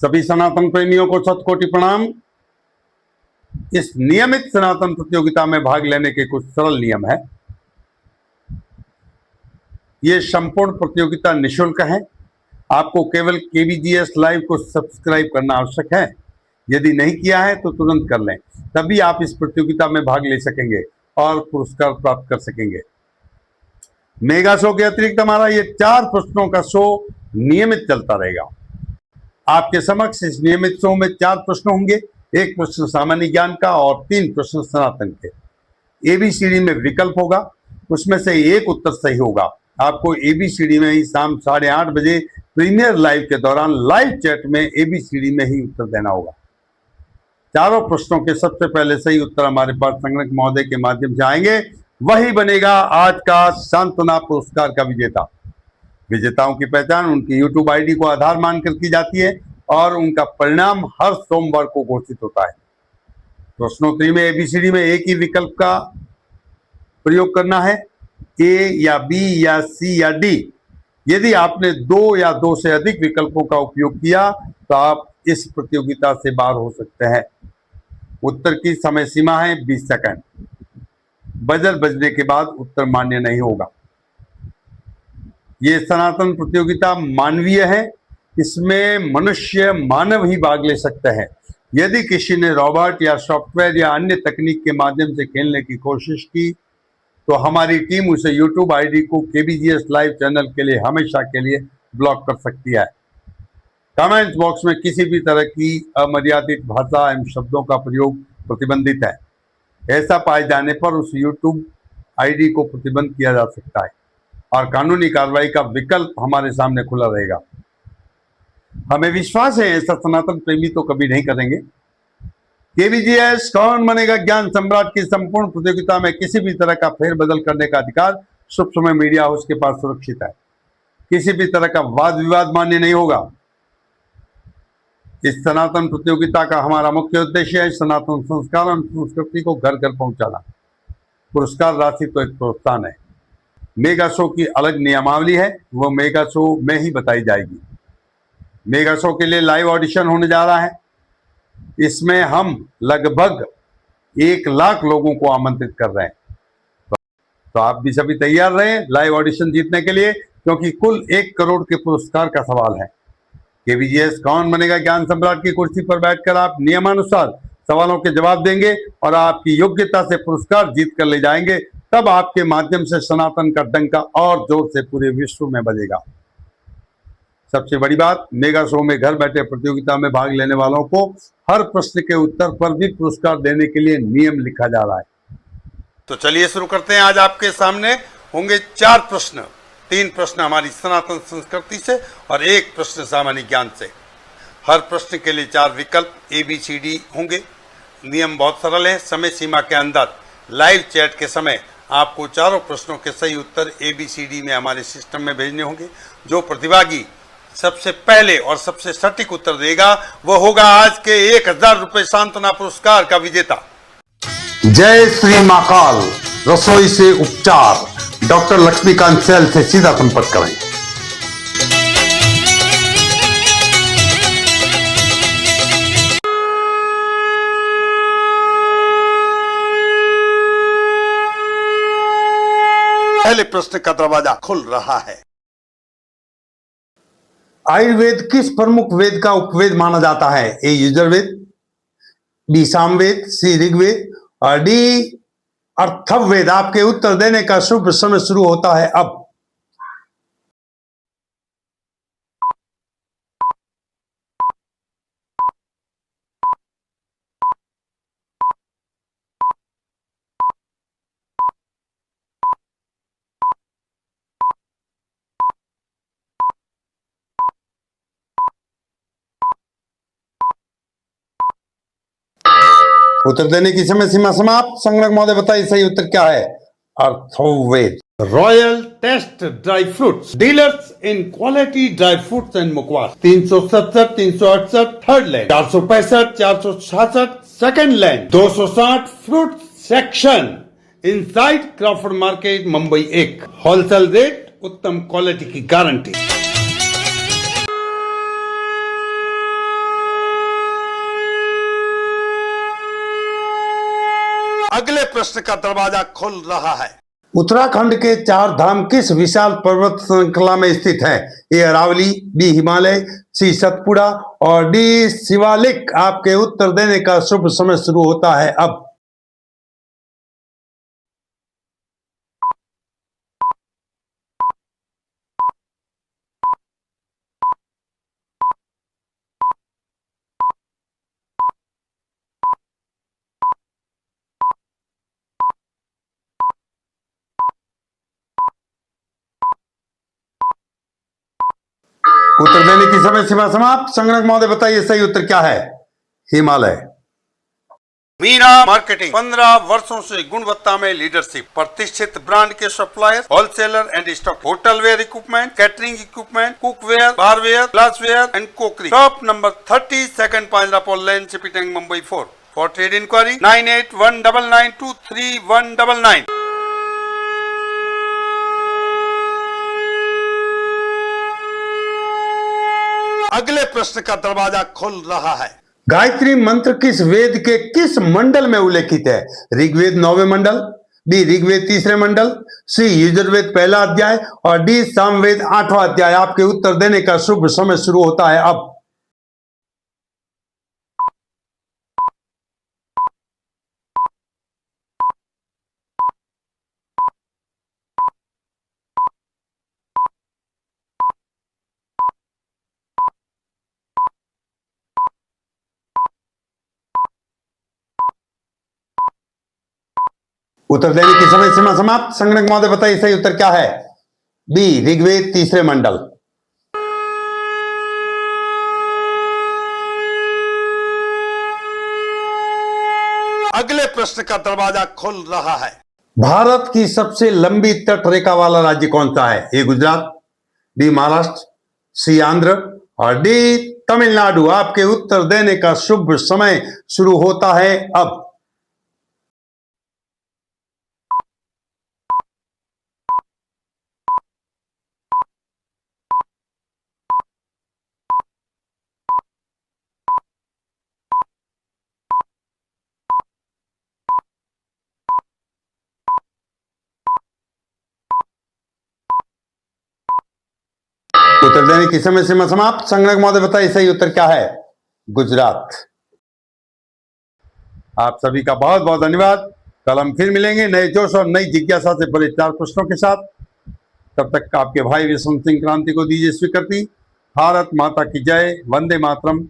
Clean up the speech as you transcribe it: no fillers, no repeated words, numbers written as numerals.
सभी सनातन प्रेमियों को शतकोटि प्रणाम। इस नियमित सनातन प्रतियोगिता में भाग लेने के कुछ सरल नियम है। ये संपूर्ण प्रतियोगिता निशुल्क है। आपको केवल केबीजीएस लाइव को सब्सक्राइब करना आवश्यक है। यदि नहीं किया है तो तुरंत कर लें, तभी आप इस प्रतियोगिता में भाग ले सकेंगे और पुरस्कार प्राप्त कर सकेंगे। मेगा शो के अतिरिक्त हमारा ये 4 प्रश्नों का शो नियमित चलता रहेगा। आपके समक्ष इस नियमित शो में 4 प्रश्न होंगे, 1 प्रश्न सामान्य ज्ञान का और 3 प्रश्न सनातन के। एबीसीडी में विकल्प होगा, उसमें से एक उत्तर सही होगा। आपको एबीसीडी में ही शाम 8:30 बजे प्रीमियर लाइव के दौरान लाइव चैट में एबीसीडी में ही उत्तर देना होगा। चारों प्रश्नों के सबसे पहले सही उत्तर हमारे पास संगणक महोदय के माध्यम से आएंगे, वही बनेगा आज का सांत्वना पुरस्कार का विजेता। विजेताओं की पहचान उनकी यूट्यूब आईडी को आधार मानकर की जाती है और उनका परिणाम हर सोमवार को घोषित होता है। प्रश्नोत्तरी में एबीसीडी में एक ही विकल्प का प्रयोग करना है, ए या बी या सी या डी। यदि आपने 2 या 2 से अधिक विकल्पों का उपयोग किया तो आप इस प्रतियोगिता से बाहर हो सकते हैं। उत्तर की समय सीमा है 20 सेकंड। बजर बजने के बाद उत्तर मान्य नहीं होगा। ये सनातन प्रतियोगिता मानवीय है, इसमें मनुष्य मानव ही भाग ले सकते हैं। यदि किसी ने रोबोट या सॉफ्टवेयर या अन्य तकनीक के माध्यम से खेलने की कोशिश की तो हमारी टीम उसे यूट्यूब आईडी को केबीजीएस लाइव चैनल के लिए हमेशा के लिए ब्लॉक कर सकती है। कमेंट्स बॉक्स में किसी भी तरह की अमर्यादित भाषा एवं शब्दों का प्रयोग प्रतिबंधित है। ऐसा पाए जाने पर उस यूट्यूब आईडी को प्रतिबंध किया जा सकता है और कानूनी कार्रवाई का विकल्प हमारे सामने खुला रहेगा। हमें विश्वास है ऐसा सनातन प्रेमी तो कभी नहीं करेंगे। केबीजीएस कौन बनेगा ज्ञान सम्राट की संपूर्ण प्रतियोगिता में किसी भी तरह का फेरबदल करने का अधिकार शुभ समय मीडिया हाउस के पास सुरक्षित है। किसी भी तरह का वाद विवाद मान्य नहीं होगा। इस सनातन प्रतियोगिता का हमारा मुख्य उद्देश्य है सनातन संस्कार और संस्कृति को घर घर पहुंचाना। पुरस्कार राशि तो एक प्रोत्साहन है। मेगा शो की अलग नियमावली है, वो मेगा शो में ही बताई जाएगी। मेगा शो के लिए लाइव ऑडिशन होने जा रहा है। इसमें हम लगभग 1 लाख लोगों को आमंत्रित कर रहे हैं, तो आप भी सभी तैयार रहें लाइव ऑडिशन जीतने के लिए, क्योंकि कुल 1 करोड़ के पुरस्कार का सवाल है। केबीजीएस कौन बनेगा ज्ञान सम्राट की कुर्सी पर बैठकर आप नियमानुसार सवालों के जवाब देंगे और आपकी योग्यता से पुरस्कार जीत कर ले जाएंगे। तब आपके माध्यम से सनातन का डंका और जोर से पूरे विश्व में बजेगा। सबसे बड़ी बात, मेगा शो में घर बैठे प्रतियोगिता में भाग लेने वालों को हर प्रश्न के उत्तर पर भी पुरस्कार देने के लिए नियम लिखा जा रहा है। तो चलिए शुरू करते हैं। आज आपके सामने होंगे 4 प्रश्न। 3 प्रश्न हमारी सनातन संस्कृति से और 1 प्रश्न सामान्य ज्ञान से। हर प्रश्न के लिए 4 विकल्प ABCD होंगे। नियम बहुत सरल है। समय सीमा के अंदर लाइव चैट के समय आपको चारों प्रश्नों के सही उत्तर ABCD में हमारे सिस्टम में भेजने होंगे। जो प्रतिभागी सबसे पहले और सबसे सटीक उत्तर देगा वो होगा आज के 1000 रुपए सांत्वना पुरस्कार का विजेता। जय श्री महाकाल रसोई से उपचार, डॉक्टर लक्ष्मीकांत सैल से सीधा संपर्क करें। पहले प्रश्न का दरवाजा खुल रहा है। आयुर्वेद किस प्रमुख वेद का उपवेद माना जाता है? ए यजुर्वेद, बी सामवेद, सी ऋग्वेद और डी अर्थववेद। आपके उत्तर देने का शुभ समय शुरू होता है अब। उत्तर देने की समय सीमा समाप्त। संगणक महोदय बताइए सही उत्तर क्या है? Atharvaveda. Royal test dry fruits, dealers in quality dry fruits and mukhwas. 367, 368 third land, 465, 466 second land, 260 fruit section inside Crawford market Mumbai 1। Wholesale rate, उत्तम क्वालिटी की गारंटी। अगले प्रश्न का दरवाजा खुल रहा है। उत्तराखंड के चार धाम किस विशाल पर्वत श्रृंखला में स्थित है? ए अरावली, बी हिमालय, सी सतपुड़ा और डी शिवालिक। आपके उत्तर देने का शुभ समय शुरू होता है अब। उत्तर देने की समय सीमा समाप्त। संगणक महोदय बताइए सही उत्तर क्या है? हिमालय। मीरा मार्केटिंग 15 वर्षों से गुणवत्ता में लीडरशिप, प्रतिष्ठित ब्रांड के supplier, wholesaler and stock, hotel ware equipment, catering equipment, cookware, barware, glassware and crockery. Shop number 30 second Panjrapol lane, चिपीटेंग, मुंबई 4। For trade inquiry 981999231199। अगले प्रश्न का दरवाजा खुल रहा है। गायत्री मंत्र किस वेद के किस मंडल में उल्लेखित है? ऋग्वेद 9वें मंडल, बी ऋग्वेद 3रे मंडल, सी यजुर्वेद 1ला अध्याय और डी सामवेद 8वां अध्याय। आपके उत्तर देने का शुभ समय शुरू होता है अब। उत्तर देने की समय सीमा समाप्त। संगणक महोदय बताइए सही उत्तर क्या है? बी ऋग्वेद 3रे मंडल। अगले प्रश्न का दरवाजा खुल रहा है। भारत की सबसे लंबी तट रेखा वाला राज्य कौन सा है? ए गुजरात, बी महाराष्ट्र, सी आंध्र और डी तमिलनाडु। आपके उत्तर देने का शुभ समय शुरू होता है अब। उत्तर देने की समय सीमा समाप्त। संगणक महोदय बताइए सही उत्तर क्या है? गुजरात। आप सभी का बहुत बहुत धन्यवाद। कल हम फिर मिलेंगे नए जोश और नई जिज्ञासा से भरे 4 प्रश्नों के साथ। तब तक आपके भाई विष्णु सिंह क्रांति को दीजिए स्वीकृति। भारत माता की जय। वंदे मातरम।